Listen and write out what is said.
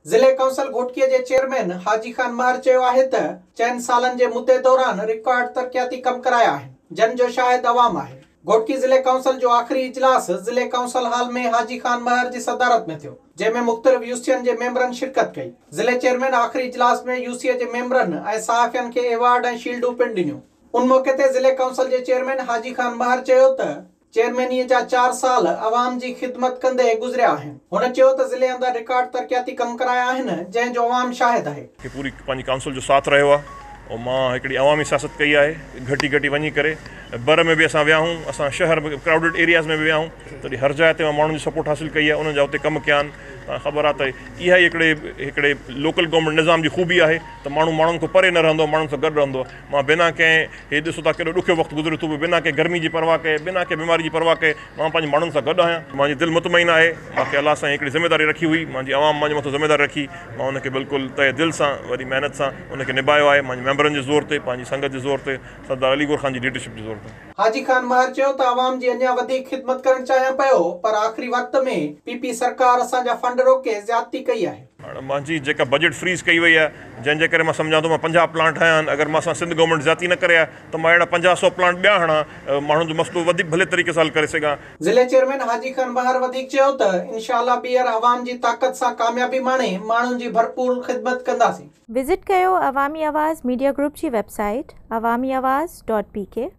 ज़िले काउंसिल घोटकीअ जे चेयरमैन हाजी खान महर चयो आहे त 4 सालनि जे मुद्दे दौरान रिकॉर्ड तरक्याती कम कराया आहिनि, जन जो शायद अवाम आहे। घोटकी ज़िले काउंसिल जो आख़िरी इजलास ज़िले काउंसिल हाल में हाजी खान महर जी सदारत में थियो, जंहिंमें मुख़्तलिफ़ यूसीअनि जे मेंबरनि शिरकत कई। ज़िले चेयरमैन आख़िरी इजलास में यूसीअ जे मेंबरनि ऐं सहाफ़ियनि खे एवार्ड ऐं शील्डूं पिणु ॾिनियूं। उन मौक़े ते ज़िले काउंसिल जे चेयरमैन हाजी खान महर चयो त चेयरमैनीअ जा 4 साल अवाम जी ख़िदमत कंदे गुज़रिया आहिनि। हुन चयो त ज़िले अंदरि रिकॉर्ड तरक्याती कम कराया आहिनि, जंहिं जो अवाम शाहिद आहे। पूरी पंहिंजी काउंसिल जो साथ रहियो आहे और मां हिकिड़ी अवामी सियासत कई आहे, घटी वञी करे बर में बि असां विया आहियूं, असां शहर में क्राउडेड एरियाज़ में बि विया आहियूं, तॾहिं हर जाइ ते मां माण्हुनि जी सपोर्ट हासिल कई आहे, उन्हनि जा उते कमु कया आहिनि। तव्हां ख़बर आहे त इहा ई हिकिड़े लोकल गवर्नमेंट निज़ाम जी ख़ूबी आहे त माण्हुनि खां परे न रहंदो, माण्हुनि सां गॾु रहंदो। मां बिना कंहिं हे ॾिसो था केॾो ॾुखियो वक़्तु गुज़रे थो, बिना कंहिं गर्मी जी परवाह कए, बिना कंहिं बीमारी जी परवाह कए मां पंहिंजे माण्हुनि सां गॾु आहियां। मुंहिंजी दिलि मुतमइन आहे, मूंखे अलाह सां हिकिड़ी ज़िमेदारी रखी हुई, मुंहिंजी अवाम मुंहिंजे मथां ज़िमेदारी रखी, मां उनखे बिल्कुलु तहे दिलि सां वरी महिनत सां उनखे निभायो आहे, मुंहिंजे मेंबरनि जे ज़ोर ते, पंहिंजी संगत जे ज़ोर ते, सरदार अली गौर ख़ान जी लीडरशिप जे ज़ोर ते। हाजी खान महर चयो त अवाम जी अञा वधीक ख़िदमत करणु चाहियां पियो, पर आख़िरी वक़्त में पीपी सरकार असांजा फंड रोके ज़्यादती कई आहे। हाणे मुंहिंजी जेका बजट फ्रीज़ कई वई आहे, जंहिंजे करे मां सम्झां थो मां 50 प्लांट ठाहिया आहिनि। अगरि मां सिंध गवर्नमेंट ज़्यादती न करे त मां अहिड़ा 50-100 प्लांट ॿिया हणा, माण्हुनि जो मसइलो वधीक भले तरीक़े सां हल करे सघां। ज़िले चेयरमैन हाजी खान महर वधीक चयो त इंशाअल्लाह ॿीहर अवाम जी ताक़त सां कामयाबी माणे माण्हुनि जी भरपूर ख़िदमत कंदासीं। विज़िट कयो अवामी आवाज़ मीडिया ग्रुप जी वेबसाइट awamiawaz.pk